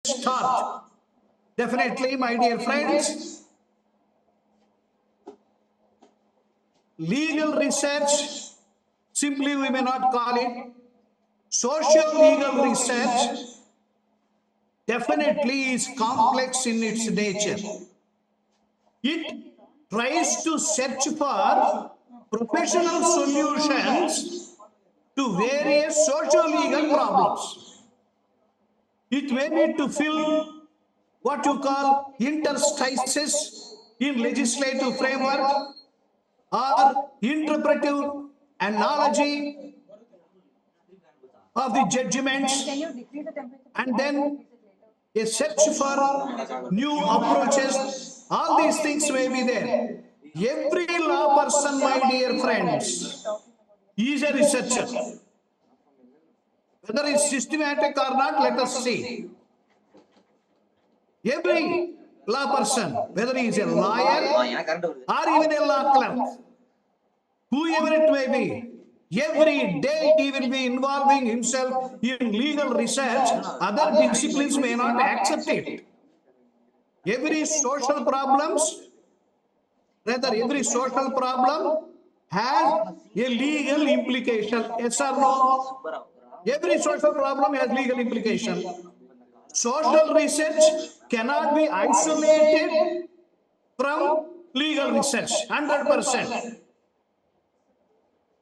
start. Definitely, my dear friends, legal research, simply we may not call it, social legal research definitely is complex in its nature. It tries to search for professional solutions to various socio-legal problems. It may be to fill what you call interstices in legislative framework or interpretive analogy of the judgments, and then a search for new approaches. All these things may be there. Every law person, my dear friends, is a researcher. Whether it's systematic or not, let us see. Every law person, whether he is a lawyer or even a law clerk, whoever it may be, every day he will be involving himself in legal research. Other disciplines may not accept it. Every social problem has a legal implication. Yes or no? Every social problem has legal implication. Social research cannot be isolated from legal research, 100%.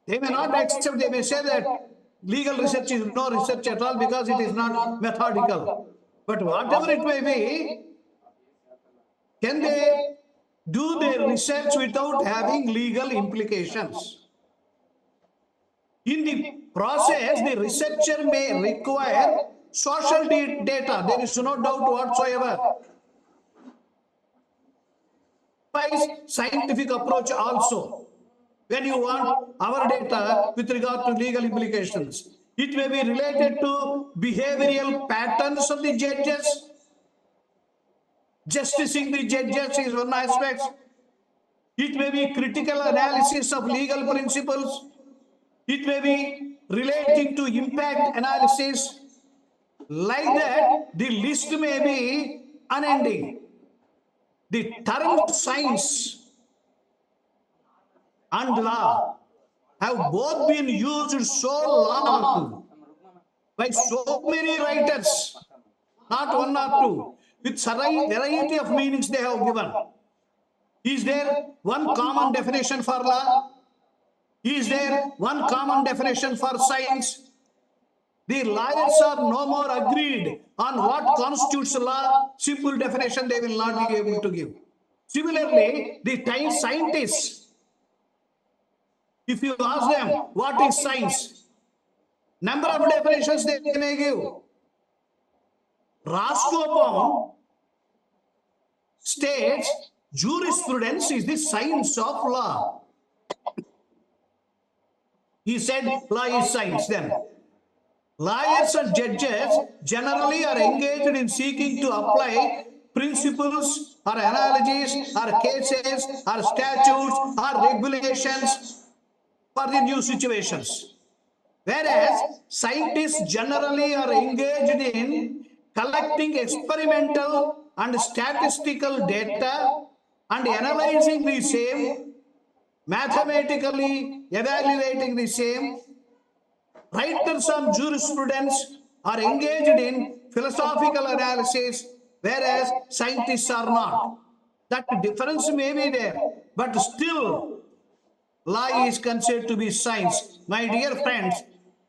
They may not accept, they may say that legal research is no research at all because it is not methodical. But whatever it may be, can they do their research without having legal implications? In the process, the researcher may require social data. There is no doubt whatsoever. By scientific approach also, when you want our data with regard to legal implications, it may be related to behavioral patterns of the judges. Justicing the judges is one aspect. It may be critical analysis of legal principles. It may be relating to impact analysis. Like that, the list may be unending. The term science and law have both been used so long by so many writers, not one or two, with variety of meanings they have given. Is there one common definition for law? Is there one common definition for science? The lawyers are no more agreed on what constitutes law. Simple definition they will not be able to give. Similarly, the scientists, if you ask them what is science, number of definitions they may give. Roscoe states jurisprudence is the science of law. He said law is science then. Lawyers and judges generally are engaged in seeking to apply principles or analogies or cases or statutes or regulations for the new situations. Whereas scientists generally are engaged in collecting experimental and statistical data and analyzing the same, mathematically evaluating the same. Writers on jurisprudence are engaged in philosophical analysis, whereas scientists are not. That difference may be there, but still law is considered to be science. My dear friends,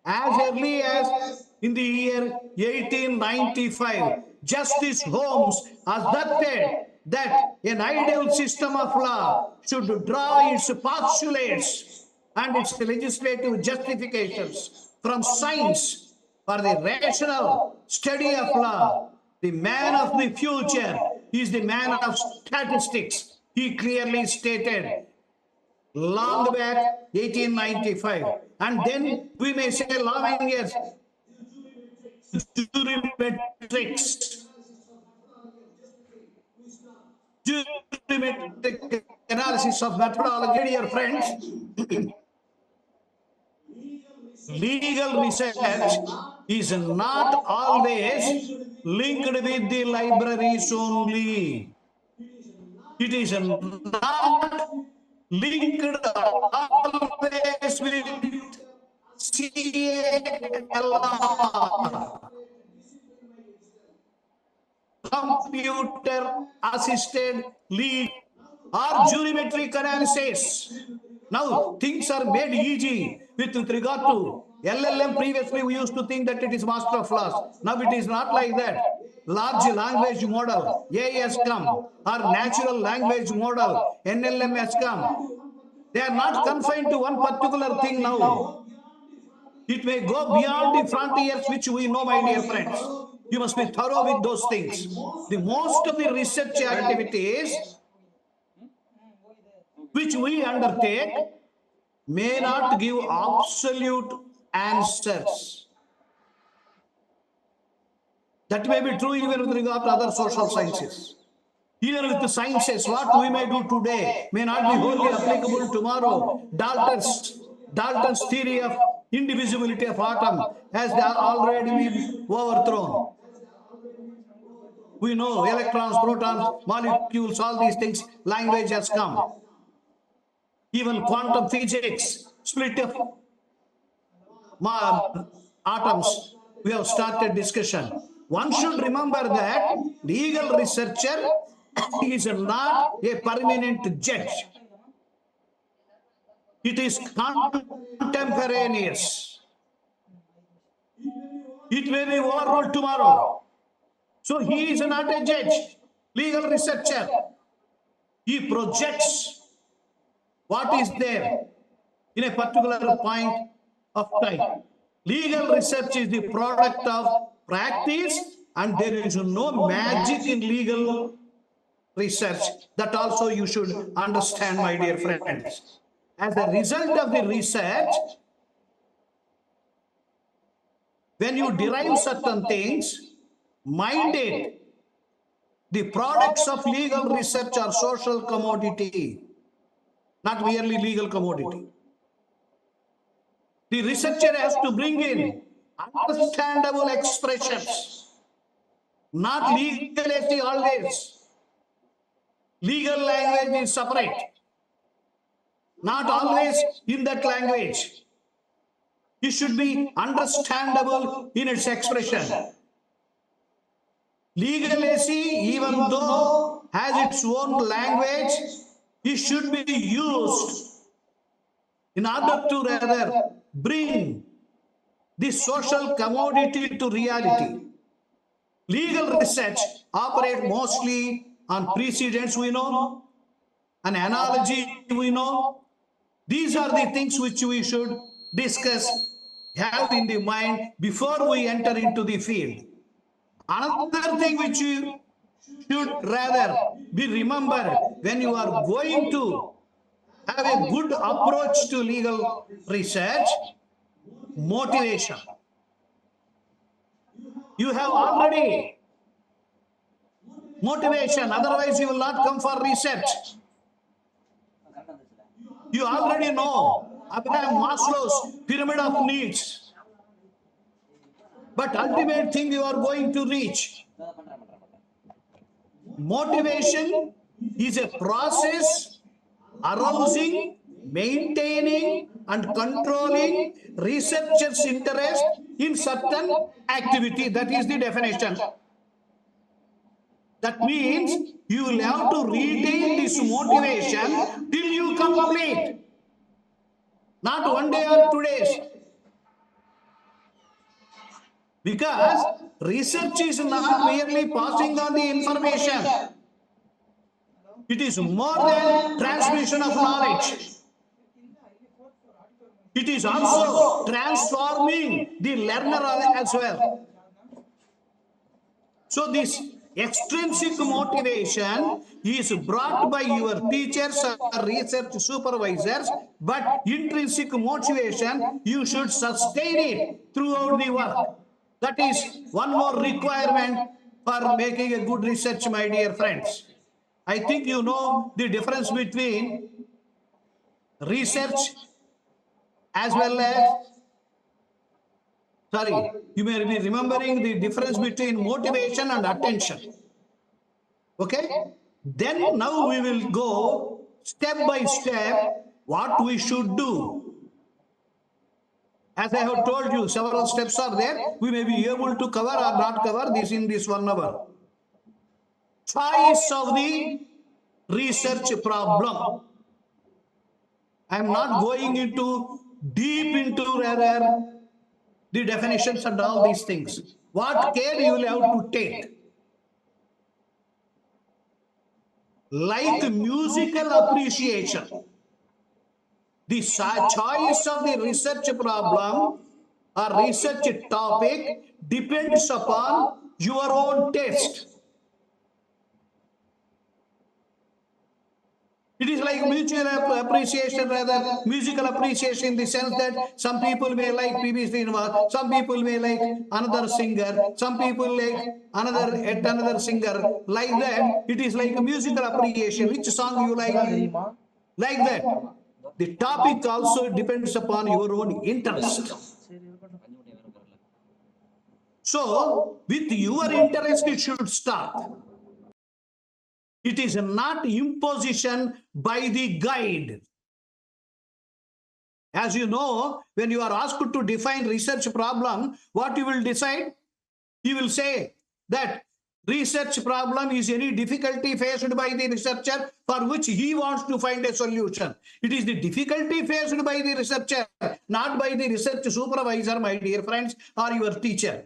as early as in the year 1895, Justice Holmes asserted that an ideal system of law should draw its postulates and its legislative justifications from science for the rational study of law. The man of the future is the man of statistics. He clearly stated long back 1895. And then we may say 11 years jurimetrics. Jurimetric analysis of methodology, dear friends. Legal research is not always linked with the libraries only. It is not linked always with CALR, computer assisted lead or geometric analysis. Now things are made easy with regard to LLM. Previously we used to think that it is master of laws. Now it is not like that. Large language model AI has come, or natural language model NLM has come. They are not confined to one particular thing now. It may go beyond the frontiers which we know, my dear friends. You must be thorough with those things. The most of the research activities which we undertake may not give absolute answers. That may be true even with regard to other social sciences. Even with the sciences, what we may do today may not be wholly applicable tomorrow. Dalton's theory of indivisibility of atom has already been overthrown. We know electrons, protons, molecules, all these things, language has come. Even quantum physics, split of atoms, we have started discussion. One should remember that legal researcher is not a permanent judge. It is contemporaneous. It may be overruled tomorrow. So he is not a judge, legal researcher. He projects what is there in a particular point of time. Legal research is the product of practice, and there is no magic in legal research. That also you should understand, my dear friends. As a result of the research, when you derive certain things, mind it, the products of legal research are social commodity, not merely legal commodity. The researcher has to bring in understandable expressions, not legality always. Legal language is separate, not always in that language. It should be understandable in its expression. Legacy, even though has its own language, it should be used in order to rather bring the social commodity to reality. Legal research operates mostly on precedents we know, an analogy we know. These are the things which we should discuss, have in the mind before we enter into the field. Another thing which you should rather be remembered when you are going to have a good approach to legal research, motivation. You have already motivation, otherwise you will not come for research. You already know Abraham Maslow's pyramid of needs. But ultimate thing you are going to reach. Motivation is a process arousing, maintaining and controlling researchers' interest in certain activity. That is the definition. That means you will have to retain this motivation till you complete. Not one day or 2 days. Because research is not merely passing on the information. It is more than transmission of knowledge. It is also transforming the learner as well. So this extrinsic motivation is brought by your teachers or research supervisors, but intrinsic motivation, you should sustain it throughout the work. That is one more requirement for making a good research, my dear friends. I think you know the difference between research as well as Sorry, you may be remembering the difference between motivation and attention. Okay? Then now we will go step by step what we should do. As I have told you, several steps are there. We may be able to cover or not cover this in this 1 hour. Choice of the research problem. I am not going into deep into rather the definitions and all these things. What care you will have to take. Like musical appreciation. The choice of the research problem or research topic depends upon your own taste. It is like mutual appreciation, rather musical appreciation in the sense that some people may like P.B. Srinivas, some people may like another singer, some people like another singer. Like that, it is like a musical appreciation. Which song you like? Like that. The topic also depends upon your own interest. So, with your interest, it should start. It is not imposition by the guide. As you know, when you are asked to define research problem, what you will decide? You will say that research problem is any difficulty faced by the researcher for which he wants to find a solution. It is the difficulty faced by the researcher, not by the research supervisor, my dear friends, or your teacher.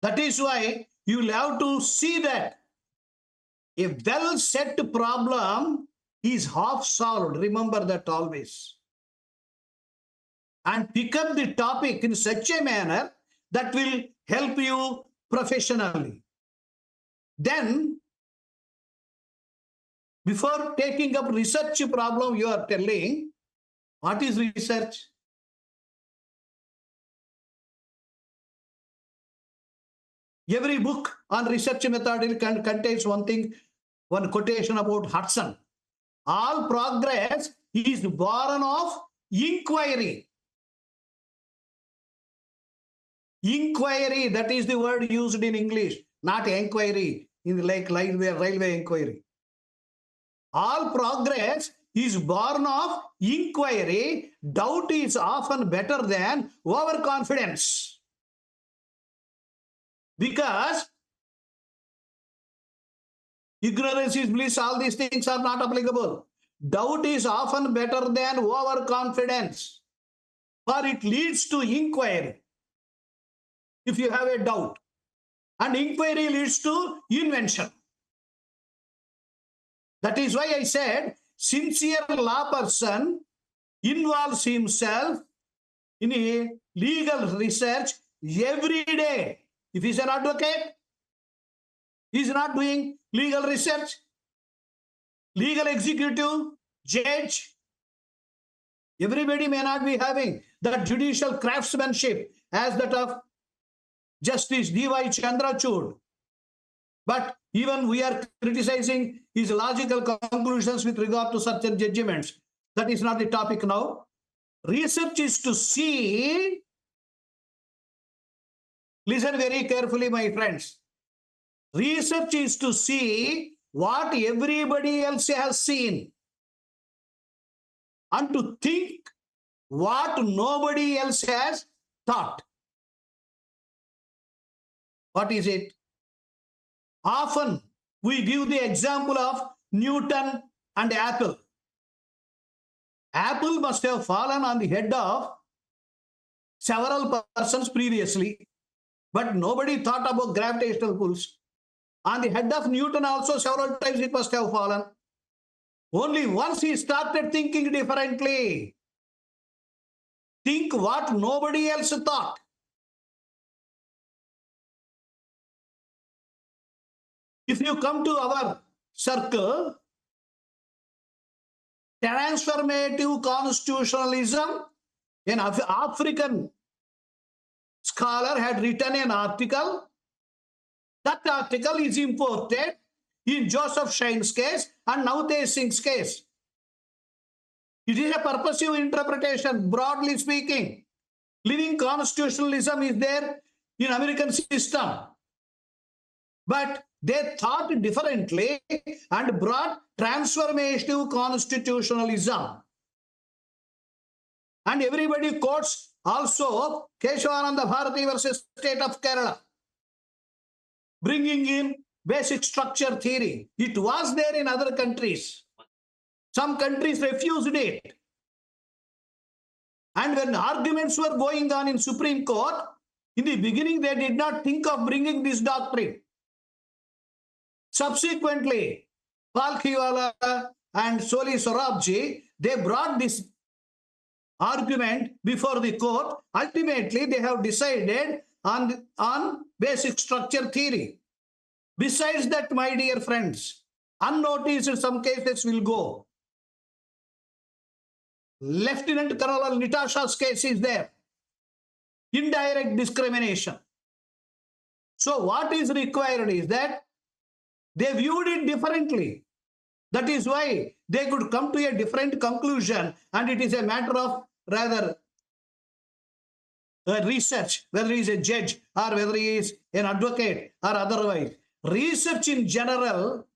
That is why you will have to see that a well-set problem is half solved. Remember that always. And pick up the topic in such a manner that will help you professionally. Then, before taking up research problem, you are telling, what is research? Every book on research methodology contains one quotation about Hudson. All progress is born of inquiry. Inquiry, that is the word used in English, not inquiry, in like railway inquiry. All progress is born of inquiry. Doubt is often better than overconfidence. Because ignorance is bliss, all these things are not applicable. Doubt is often better than overconfidence, for it leads to inquiry. If you have a doubt, and inquiry leads to invention. That is why I said, sincere law person involves himself in a legal research every day. If he is an advocate, he is not doing legal research. Legal executive, judge, everybody may not be having that judicial craftsmanship as that of Justice D.Y. Chandrachud. But even we are criticizing his logical conclusions with regard to certain judgments. That is not the topic now. Research is to see, listen very carefully, my friends. Research is to see what everybody else has seen and to think what nobody else has thought. What is it? Often we give the example of Newton and apple. Apple must have fallen on the head of several persons previously, but nobody thought about gravitational pulls. On the head of Newton also several times it must have fallen. Only once he started thinking differently. Think what nobody else thought. If you come to our circle, transformative constitutionalism, an African scholar had written an article. That article is imported in Joseph Shine's case and Navtej Singh's case. It is a purposive interpretation, broadly speaking. living constitutionalism is there in American system. But they thought differently and brought transformative constitutionalism. And everybody quotes also Keshavananda Bharati versus State of Kerala, bringing in basic structure theory. It was there in other countries. Some countries refused it. And when arguments were going on in Supreme Court, in the beginning they did not think of bringing this doctrine. Subsequently, Palkhiwala and Soli Sorabji, they brought this argument before the court. Ultimately, they have decided on basic structure theory. Besides that, my dear friends, unnoticed in some cases will go. Lieutenant Colonel Natasha's case is there. Indirect discrimination. So what is required is that they viewed it differently. That is why they could come to a different conclusion, and it is a matter of rather research, whether he is a judge or whether he is an advocate or otherwise. Research in general,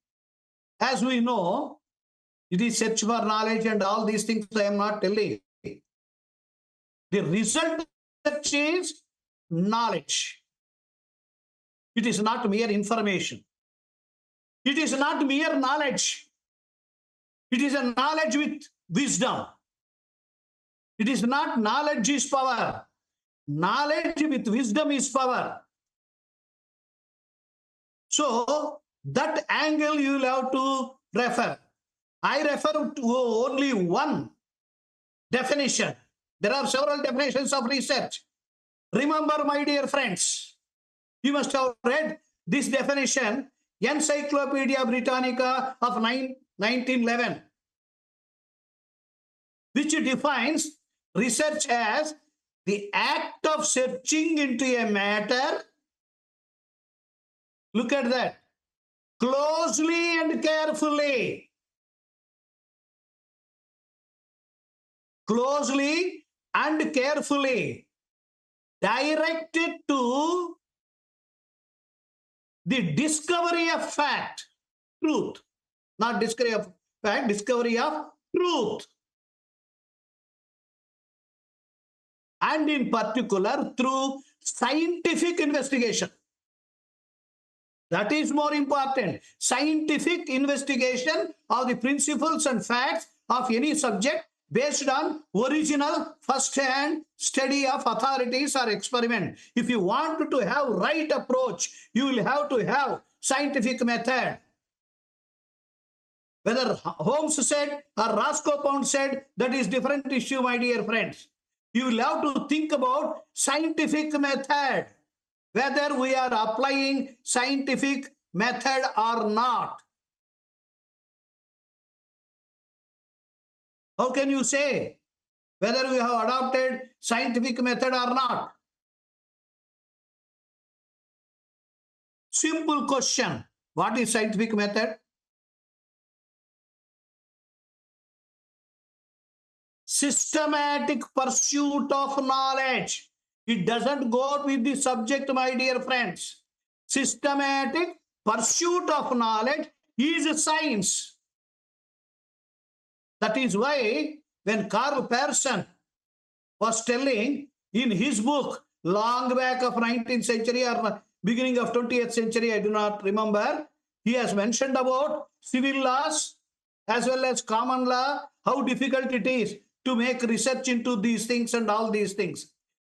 as we know, it is search for knowledge and all these things I am not telling. The result is knowledge. It is not mere information. It is not mere knowledge. It is a knowledge with wisdom. It is not knowledge is power. Knowledge with wisdom is power. So, that angle you will have to refer. I refer to only one definition. There are several definitions of research. Remember, my dear friends, you must have read this definition, Encyclopedia Britannica of 1911, which defines research as the act of searching into a matter. Look at that. Closely and carefully. Closely and carefully. Directed to the discovery of fact, truth. Not discovery of fact, discovery of truth. And in particular, through scientific investigation. That is more important. Scientific investigation of the principles and facts of any subject based on original first-hand study of authorities or experiment. If you want to have right approach, you will have to have scientific method. Whether Holmes said or Roscoe Pound said, that is different issue, my dear friends. You will have to think about scientific method, whether we are applying scientific method or not. How can you say whether we have adopted scientific method or not? Simple question. What is scientific method? Systematic pursuit of knowledge. It doesn't go with the subject, my dear friends. Systematic pursuit of knowledge is science. That is why when Chairperson was telling in his book, long back of 19th century or beginning of 20th century, I do not remember, he has mentioned about civil laws as well as common law, how difficult it is to make research into these things and all these things.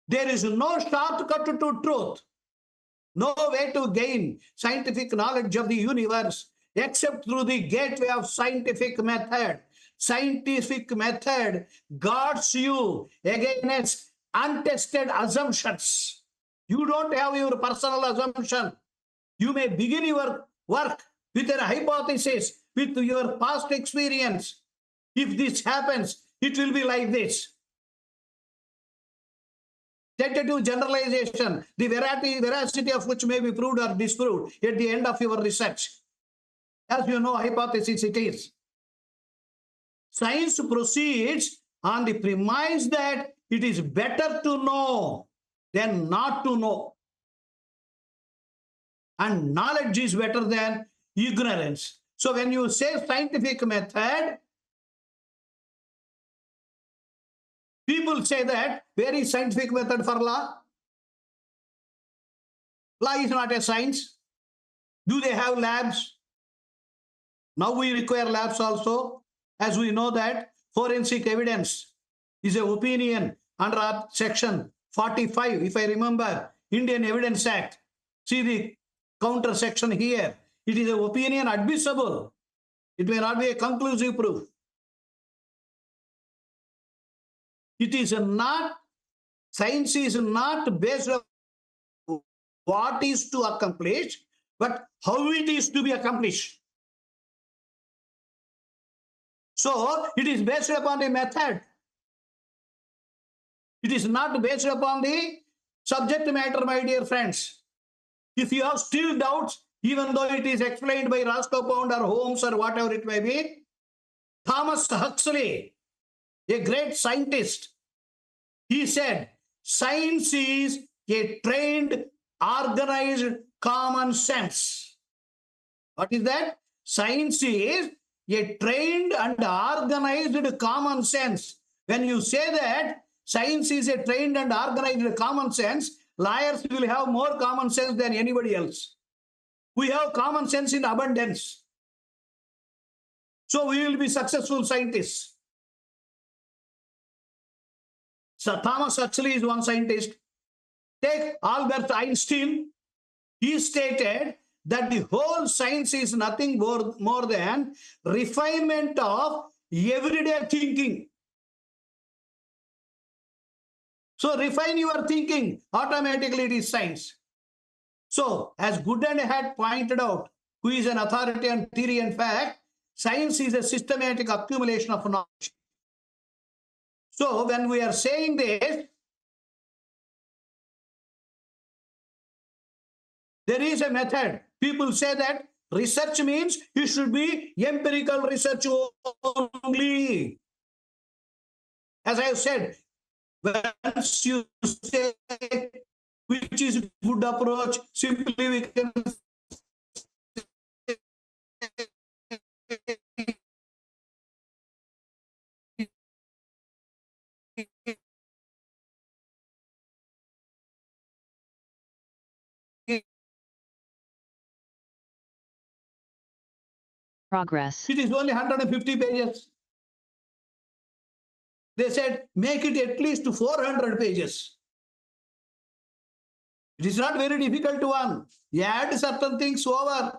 There is no shortcut to truth, no way to gain scientific knowledge of the universe except through the gateway of scientific method. Scientific method guards you against untested assumptions. You don't have your personal assumption. You may begin your work with a hypothesis, with your past experience. If this happens, it will be like this. Tentative generalization, the veracity of which may be proved or disproved at the end of your research. As you know, hypothesis it is. Science proceeds on the premise that it is better to know than not to know. And knowledge is better than ignorance. So when you say scientific method, people say that, where is scientific method for law? Law is not a science. Do they have labs? Now we require labs also, as we know that forensic evidence is an opinion under section 45, if I remember, Indian Evidence Act. See the counter section here. It is an opinion admissible. It may not be a conclusive proof. It is not, science is not based on what is to accomplish, but how it is to be accomplished. So it is based upon the method. It is not based upon the subject matter, my dear friends. If you have still doubts, even though it is explained by Roscoe Pound or Holmes or whatever it may be, Thomas Huxley, a great scientist, he said, science is a trained, organized common sense. What is that? Science is a trained and organized common sense. When you say that science is a trained and organized common sense, lawyers will have more common sense than anybody else. We have common sense in abundance. So we will be successful scientists. So Thomas Huxley is one scientist. Take Albert Einstein. He stated that the whole science is nothing more than refinement of everyday thinking. So refine your thinking, automatically it is science. So as Gooden had pointed out, who is an authority on theory and fact, science is a systematic accumulation of knowledge. So when we are saying this, there is a method. People say that research means it should be empirical research only. As I have said, once you say which is good approach, simply we can Progress. it is only 150 pages. They said make it at least 400 pages. It is not very difficult to one. You add certain things over.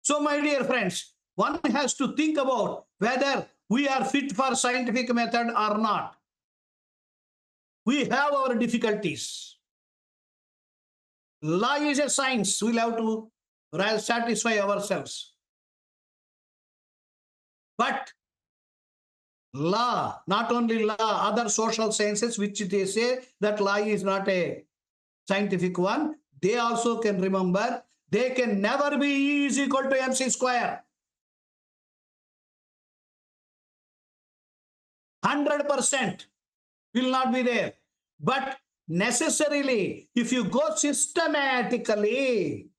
So my dear friends, one has to think about whether we are fit for scientific method or not. We have our difficulties. Law is a science. We'll have to satisfy ourselves. But law, not only law, other social sciences, which they say that law is not a scientific one, they also can remember, they can never be E is equal to MC square. 100% will not be there. But necessarily, if you go systematically,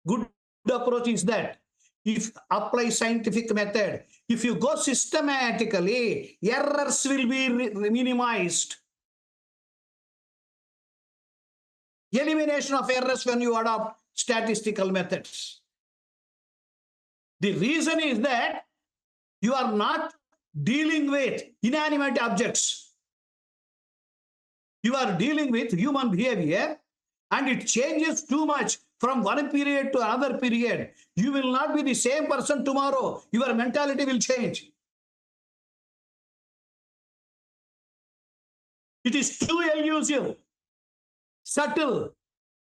good approach is that if apply scientific method, if you go systematically, errors will be minimized. Elimination of errors when you adopt statistical methods. The reason is that you are not dealing with inanimate objects. You are dealing with human behavior, and it changes too much from one period to another period. You will not be the same person tomorrow. Your mentality will change. It is too elusive, subtle,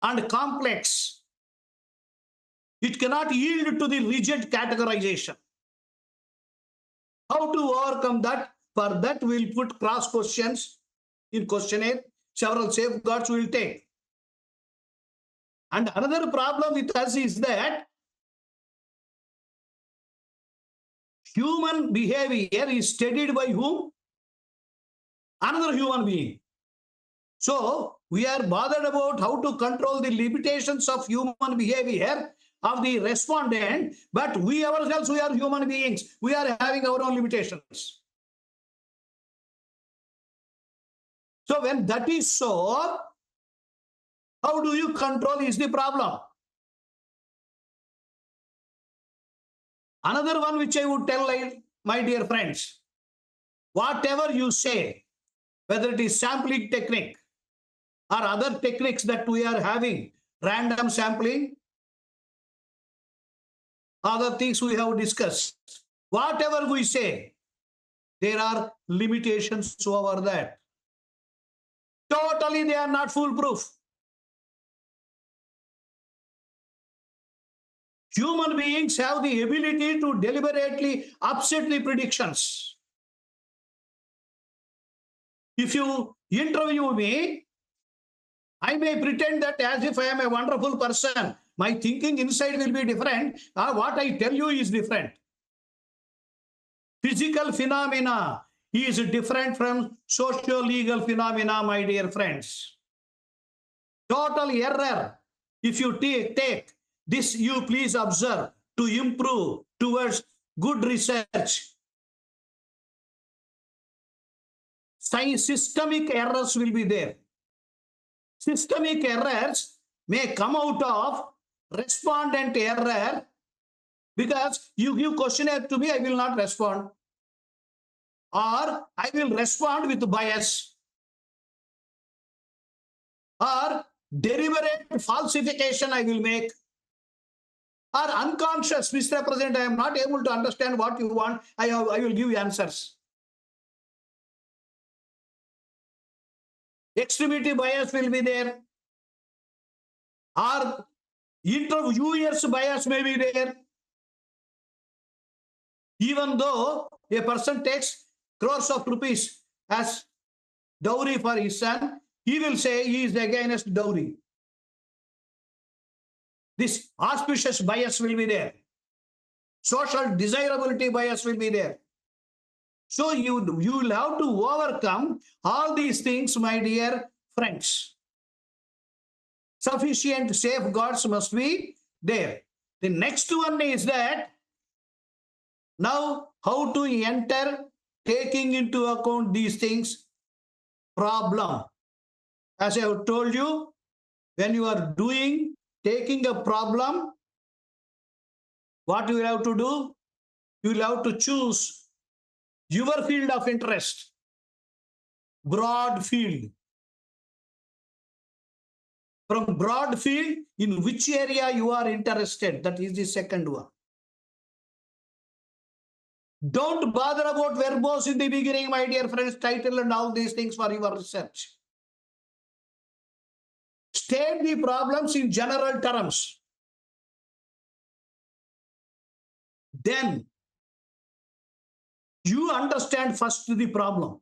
and complex. It cannot yield to the rigid categorization. How to overcome that? For that, we'll put cross questions in questionnaire. Several safeguards we'll take. And another problem with us is that human behavior is studied by whom? another human being. So we are bothered about how to control the limitations of human behavior of the respondent, but we ourselves, we are human beings. We are having our own limitations. So when that is so, how do you control is the problem. Another one which I would tell, my dear friends, whatever you say, whether it is sampling technique or other techniques that we are having, random sampling, other things we have discussed, whatever we say, there are limitations over that. Totally, they are not foolproof. Human beings have the ability to deliberately upset the predictions. If you interview me, I may pretend that as if I am a wonderful person. My thinking inside will be different. What I tell you is different. Physical phenomena is different from socio-legal phenomena, my dear friends. Total error. If you take this, you please observe to improve towards good research. Systemic errors will be there. Systemic errors may come out of respondent error, because you give questionnaire to me, I will not respond. Or I will respond with bias. Or deliberate falsification I will make. Or unconscious misrepresent, I am not able to understand what you want, I will give you answers. Extremity bias will be there. Or interviewer's bias may be there. Even though a person takes crores of rupees as dowry for his son, he will say he is against dowry. This auspicious bias will be there. Social desirability bias will be there. So you will have to overcome all these things, my dear friends. Sufficient safeguards must be there. The next one is that now how to enter, taking into account these things, problem. As I have told you, when you are taking a problem, what you will have to do? You will have to choose your field of interest, broad field. From broad field, in which area you are interested, that is the second one. Don't bother about verbose in the beginning, my dear friends, title and all these things for your research. State the problems in general terms. Then you understand first the problem.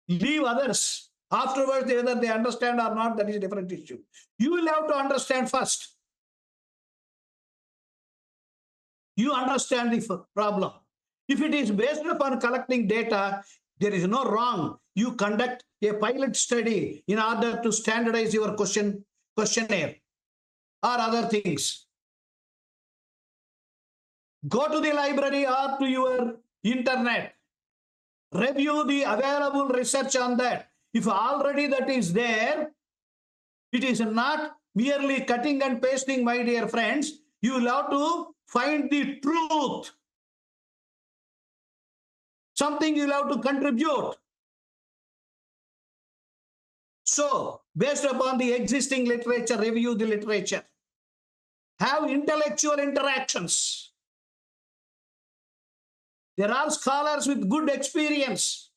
Leave others. Afterwards, whether they understand or not, that is a different issue. You will have to understand first. You understand the problem. If it is based upon collecting data, there is no wrong. You conduct a pilot study in order to standardize your questionnaire or other things. Go to the library or to your internet. Review the available research on that. If already that is there, it is not merely cutting and pasting, my dear friends. You will have to find the truth. Something you will have to contribute. So, based upon the existing literature, review the literature. Have intellectual interactions. There are scholars with good experience.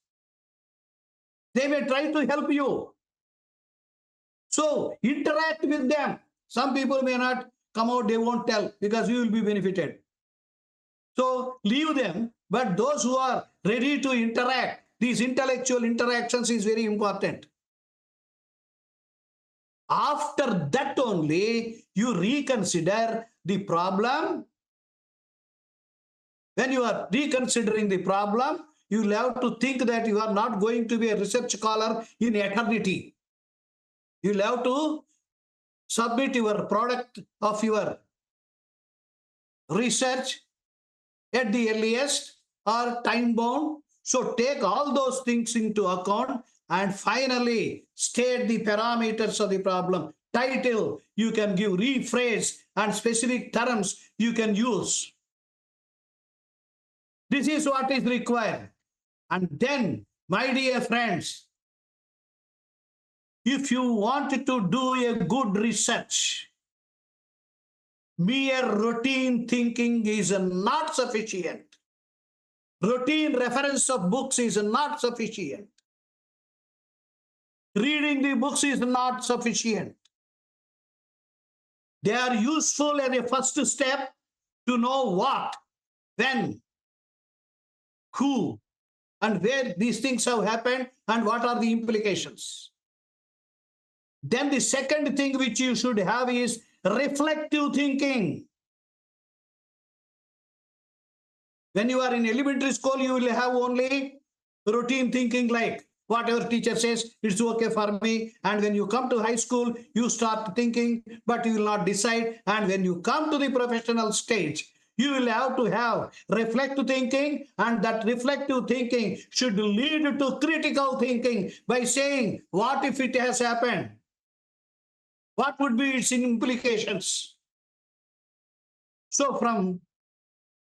They may try to help you. So, interact with them. Some people may not come out, they won't tell, because you will be benefited. So, leave them. But those who are ready to interact, these intellectual interactions is very important. After that only, you reconsider the problem. When you are reconsidering the problem, you will have to think that you are not going to be a research scholar in eternity. You will have to submit your product of your research at the earliest or time bound. So take all those things into account and finally state the parameters of the problem. Title you can give, rephrase, and specific terms you can use. This is what is required. And then, my dear friends, if you want to do a good research, mere routine thinking is not sufficient. Routine reference of books is not sufficient. Reading the books is not sufficient. They are useful as a first step to know what, when, who, and where these things have happened and what are the implications. Then the second thing which you should have is reflective thinking. When you are in elementary school, you will have only routine thinking like whatever teacher says, it's okay for me. And when you come to high school, you start thinking, but you will not decide. And when you come to the professional stage, you will have to have reflective thinking, and that reflective thinking should lead to critical thinking by saying, what if it has happened? What would be its implications? So from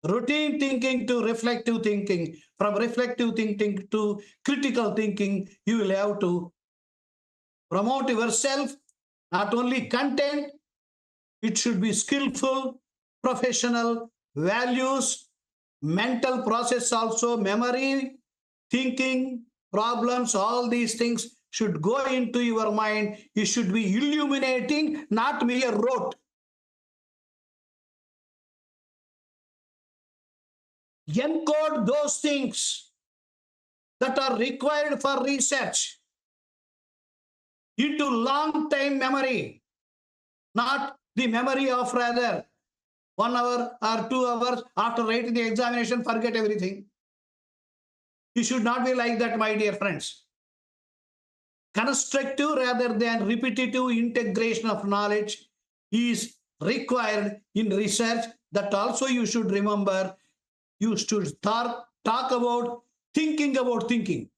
routine thinking to reflective thinking, from reflective thinking to critical thinking, you will have to promote yourself, not only content, it should be skillful, professional, values, mental process also, memory, thinking, problems, all these things should go into your mind. It should be illuminating, not mere rote. Encode those things that are required for research into long-time memory, not the memory of rather 1 hour or 2 hours after writing the examination, forget everything. You should not be like that, my dear friends. Constructive rather than repetitive integration of knowledge is required in research. That also you should remember. You should talk about thinking about thinking.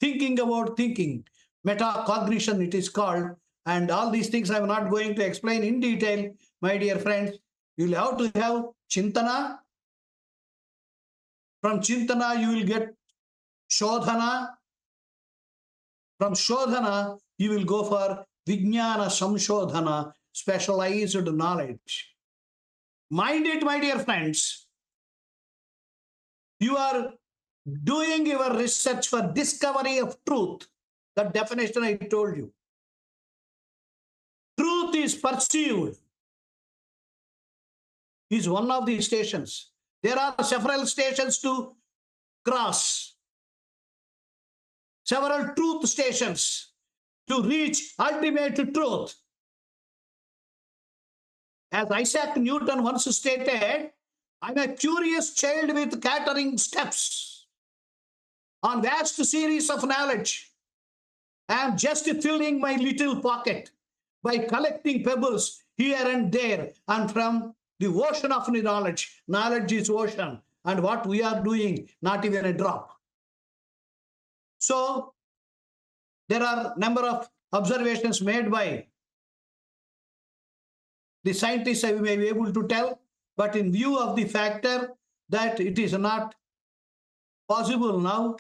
Thinking about thinking. Metacognition it is called. And all these things I am not going to explain in detail, my dear friends. You will have to have Chintana. From Chintana you will get Shodhana. From Shodhana you will go for Vijnana Samshodhana, specialized knowledge. Mind it, my dear friends. You are doing your research for discovery of truth. The definition I told you. Truth is perceived is one of the stations. There are several stations to cross. Several truth stations to reach ultimate truth. As Isaac Newton once stated, I'm a curious child with catering steps on vast series of knowledge. I am just filling my little pocket by collecting pebbles here and there, and from the ocean of knowledge. Knowledge is ocean, and what we are doing, not even a drop. So there are number of observations made by the scientists, I may be able to tell, but in view of the factor that it is not possible now,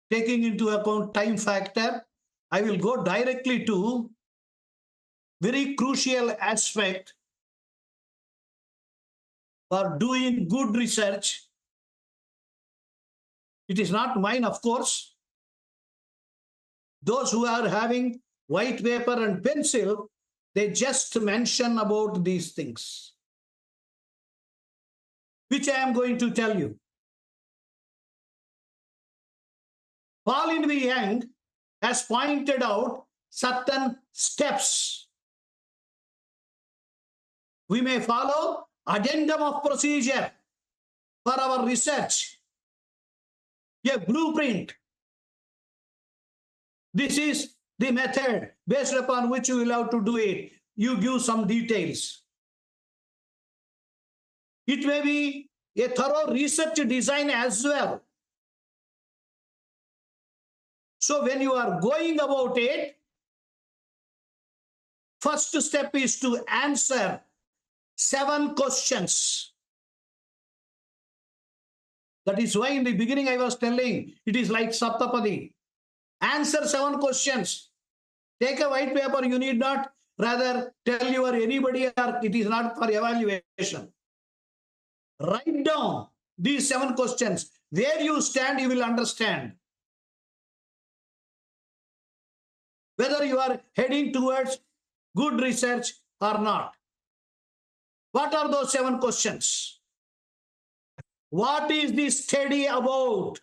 taking into account time factor, I will go directly to very crucial aspect for doing good research. It is not mine, of course. Those who are having white paper and pencil, they just mention about these things, which I am going to tell you. Pauline V. Young has pointed out certain steps we may follow. Addendum of procedure for our research. a blueprint. This is the method based upon which you will have to do it. You give some details. It may be a thorough research design as well. So when you are going about it, first step is to answer 7 questions. That is why in the beginning I was telling, it is like Saptapadi. Answer 7 questions. Take a white paper, you need not rather tell your anybody, or it is not for evaluation. Write down these 7 questions. Where you stand, you will understand whether you are heading towards good research or not. What are those 7 questions? What is the study about?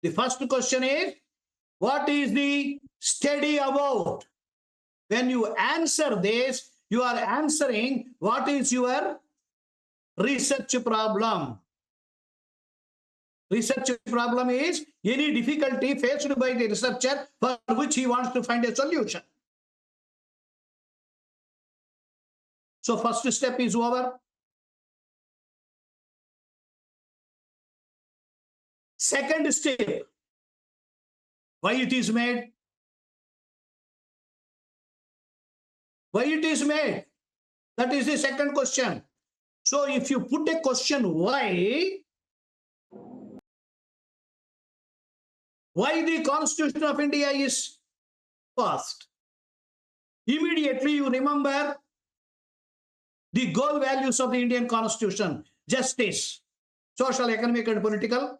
The first question is, what is the study about? When you answer this, you are answering what is your research problem. Research problem is any difficulty faced by the researcher for which he wants to find a solution. So first step is over. Second step, why it is made? Why it is made? That is the second question. So if you put a question, why the Constitution of India is passed, immediately you remember the goal values of the Indian Constitution: justice, social, economic and political,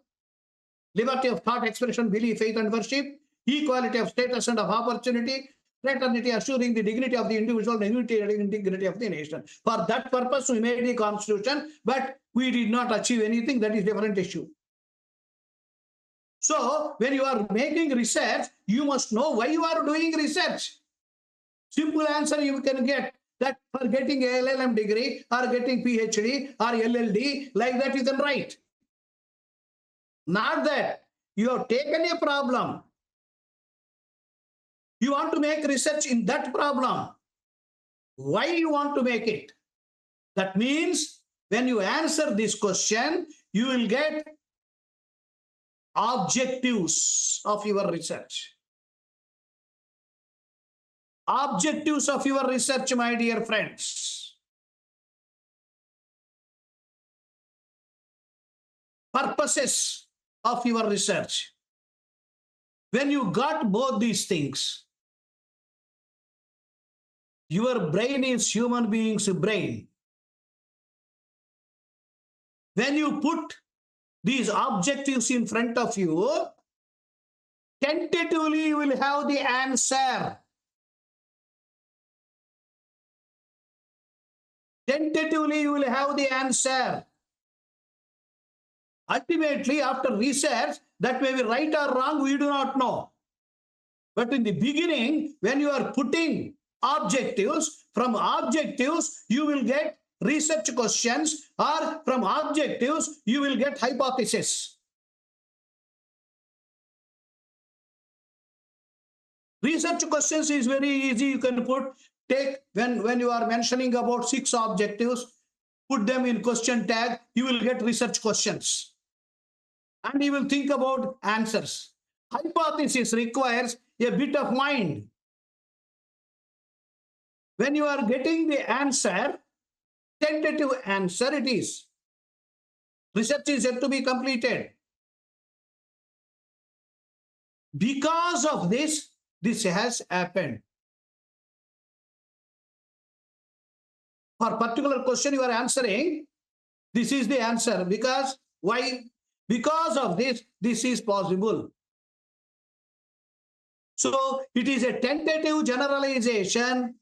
liberty of thought, expression, belief, faith and worship, equality of status and of opportunity, fraternity, assuring the dignity of the individual, and unity and integrity of the nation. For that purpose, we made the Constitution, but we did not achieve anything. That is a different issue. So, when you are making research, you must know why you are doing research. Simple answer you can get, that for getting a LLM degree or getting PhD or LLD, like that you can write. Not that you have taken a problem. You want to make research in that problem. Why you want to make it? That means when you answer this question, you will get objectives of your research. Objectives of your research, my dear friends. Purposes of your research. When you got both these things, your brain is human being's brain. When you put these objectives in front of you, tentatively you will have the answer. Tentatively you will have the answer. Ultimately, after research, that may be right or wrong, we do not know. But in the beginning, when you are putting objectives, from objectives, you will get research questions, or from objectives, you will get hypothesis. Research questions is very easy. You can take, when you are mentioning about 6 objectives, put them in question tag, you will get research questions. And you will think about answers. Hypothesis requires a bit of mind. When you are getting the answer, tentative answer it is. Research is yet to be completed. Because of this, this has happened. For particular question you are answering, this is the answer. Because why? Because of this, this is possible. So it is a tentative generalization,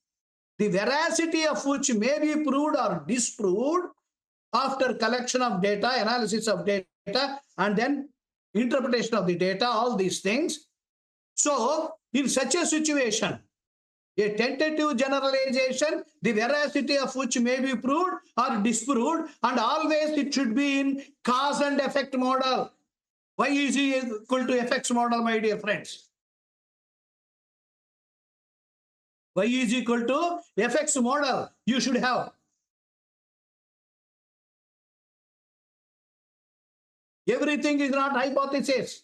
the veracity of which may be proved or disproved after collection of data, analysis of data, and then interpretation of the data, all these things. So in such a situation, A tentative generalization, the veracity of which may be proved or disproved, and always it should be in cause and effect model. Y is equal to fx model, my dear friends. Y is equal to fx model. You should have. Everything is not hypothesis.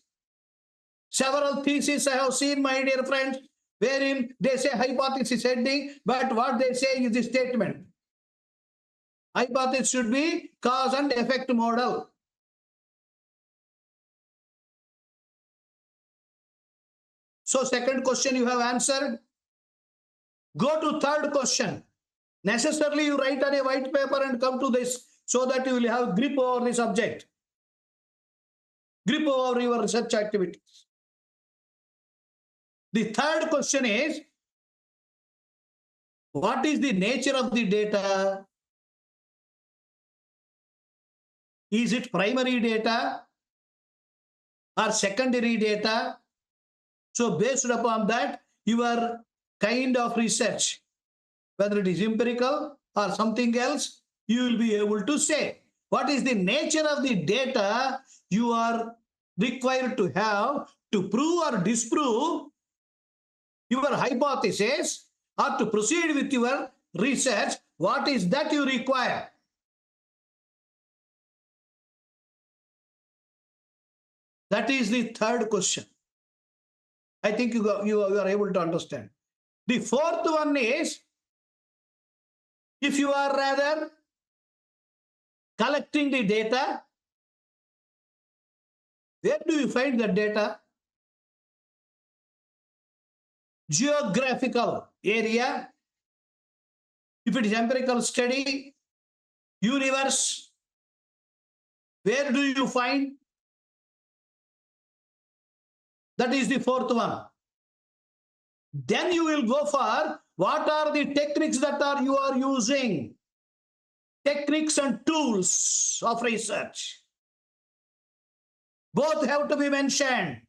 Several theses I have seen, my dear friends, wherein they say hypothesis ending, but what they say is the statement. Hypothesis should be cause and effect model. So second question you have answered. Go to third question. Necessarily you write on a white paper and come to this so that you will have grip over the subject. Grip over your research activities. The third question is, what is the nature of the data? Is it primary data or secondary data? So based upon that, your kind of research, whether it is empirical or something else, you will be able to say what is the nature of the data you are required to have to prove or disprove your hypothesis or to proceed with your research. What is that you require? That is the third question. I think you are able to understand. The fourth one is, if you are rather collecting the data, where do you find the data? Geographical area. If it is empirical study, universe, where do you find? That is the fourth one. Then you will go for what are the techniques that you are using. Techniques and tools of research. Both have to be mentioned.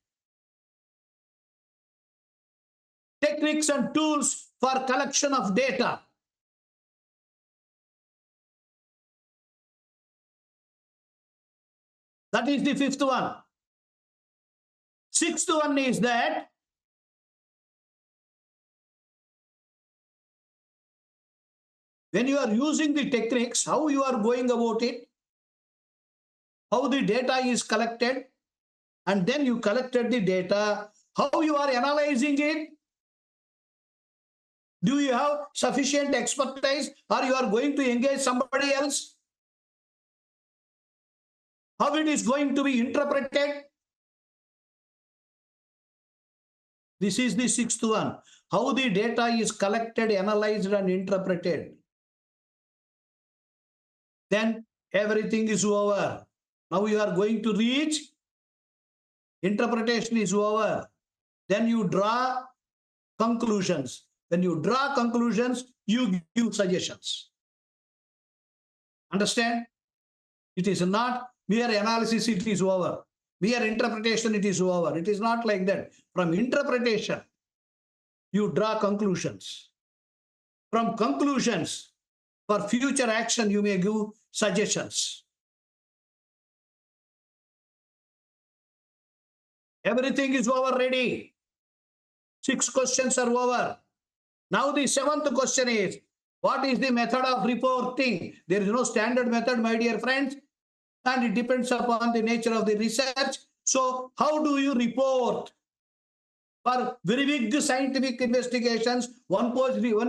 Techniques and tools for collection of data. That is the fifth one. Sixth one is that when you are using the techniques, how you are going about it, how the data is collected, and then you collected the data, how you are analyzing it. Do you have sufficient expertise or you are going to engage somebody else? How it is going to be interpreted? This is the sixth one. How the data is collected, analyzed, and interpreted. Then everything is over. Now you are going to reach interpretation is over. Then you draw conclusions. When you draw conclusions, you give suggestions. Understand? It is not mere analysis, it is over. Mere interpretation, it is over. It is not like that. From interpretation, you draw conclusions. From conclusions, for future action, you may give suggestions. Everything is over ready. 6 questions are over. Now the 7th question is, what is the method of reporting? There is no standard method, my dear friends, and it depends upon the nature of the research. So how do you report? For very big scientific investigations, one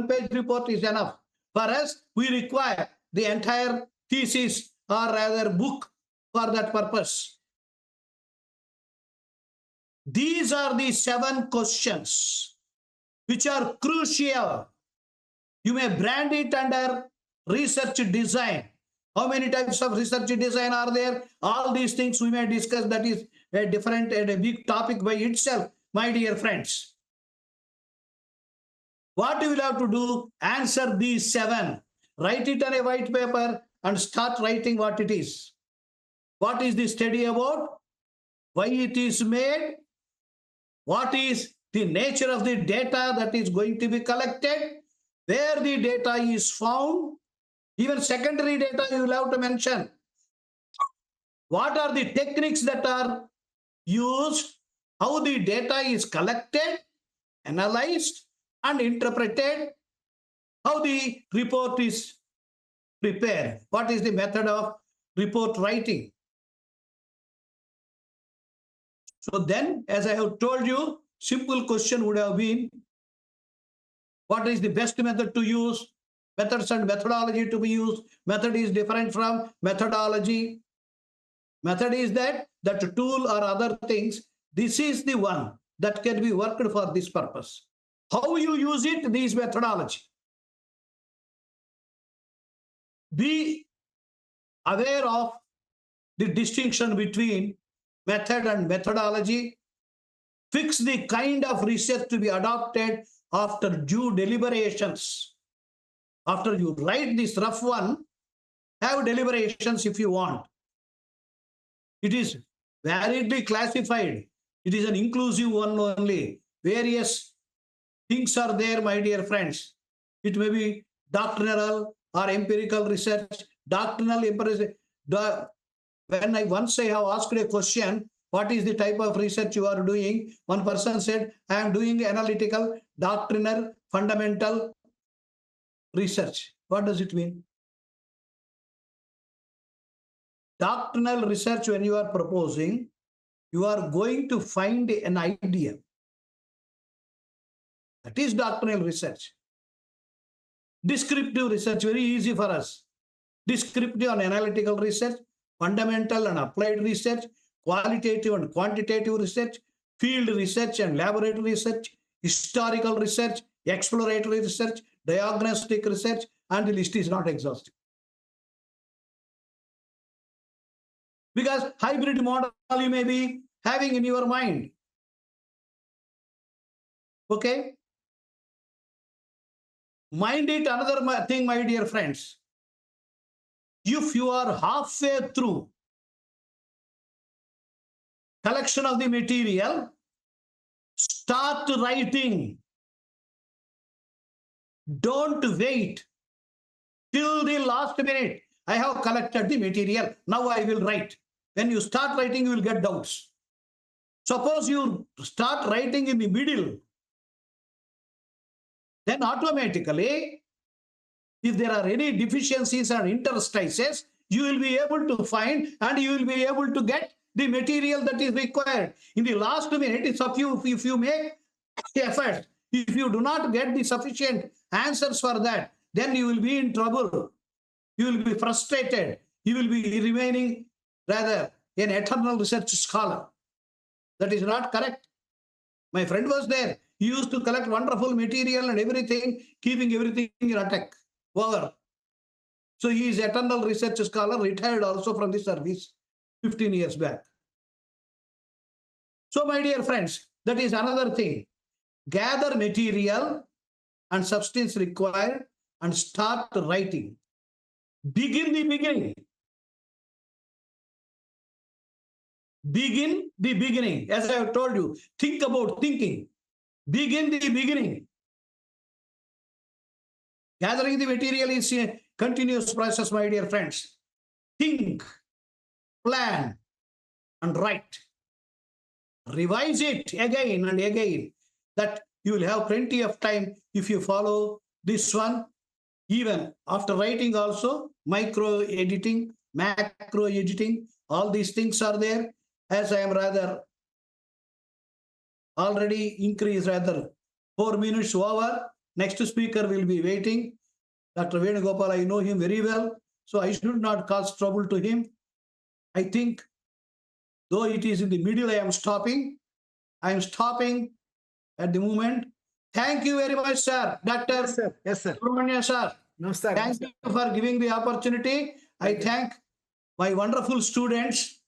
page report is enough. For us, we require the entire thesis or rather book for that purpose. These are the 7 questions which are crucial. You may brand it under research design. How many types of research design are there? All these things we may discuss. That is a different and a big topic by itself, my dear friends. What you will have to do, answer these 7. Write it on a white paper and start writing what it is. What is the study about? Why it is made? What is the nature of the data that is going to be collected, where the data is found, even secondary data you will have to mention. What are the techniques that are used, how the data is collected, analyzed, and interpreted, how the report is prepared, what is the method of report writing. So then, as I have told you, simple question would have been, what is the best method to use? Methods and methodology to be used. Method is different from methodology. Method is that tool or other things. This is the one that can be worked for this purpose. How you use it, this methodology. Be aware of the distinction between method and methodology. Fix the kind of research to be adopted after due deliberations. After you write this rough one, have deliberations if you want. It is variedly classified. It is an inclusive one only. Various things are there, my dear friends. It may be doctrinal or empirical research. Doctrinal, empirical. When once I have asked a question, what is the type of research you are doing? One person said, I am doing analytical, doctrinal, fundamental research. What does it mean? Doctrinal research, when you are proposing, you are going to find an idea. That is doctrinal research. Descriptive research, very easy for us. Descriptive and analytical research, fundamental and applied research, qualitative and quantitative research, field research and laboratory research, historical research, exploratory research, diagnostic research, and the list is not exhaustive. Because hybrid model you may be having in your mind. Okay? Mind it another thing, my dear friends. If you are halfway through collection of the material, start writing. Don't wait till the last minute. I have collected the material. Now I will write. When you start writing, you will get doubts. Suppose you start writing in the middle, then automatically, if there are any deficiencies and interstices, you will be able to find and you will be able to get the material that is required. In the last minute, it's up to you if you make effort. If you do not get the sufficient answers for that, then you will be in trouble. You will be frustrated. You will be remaining rather an eternal research scholar. That is not correct. My friend was there. He used to collect wonderful material and everything, keeping everything in attack. Over. So he is eternal research scholar, retired also from the service 15 years back. So my dear friends, that is another thing. Gather material and substance required and start writing. Begin the beginning. Begin the beginning. As I have told you, think about thinking. Begin the beginning. Gathering the material is a continuous process, my dear friends. Think, plan, and write. Revise it again and again. That you will have plenty of time if you follow this one. Even after writing also, micro editing, macro editing, all these things are there. As I am rather already increased, rather 4 minutes over. Next speaker will be waiting. Dr. Venugopal, I know him very well, so I should not cause trouble to him. I think, though it is in the middle, I am stopping. I am stopping at the moment. Thank you very much, sir. Dr. Yes, sir. Yes, sir. Subramania, sir. No, sir. Thank you for giving the opportunity. I thank my wonderful students.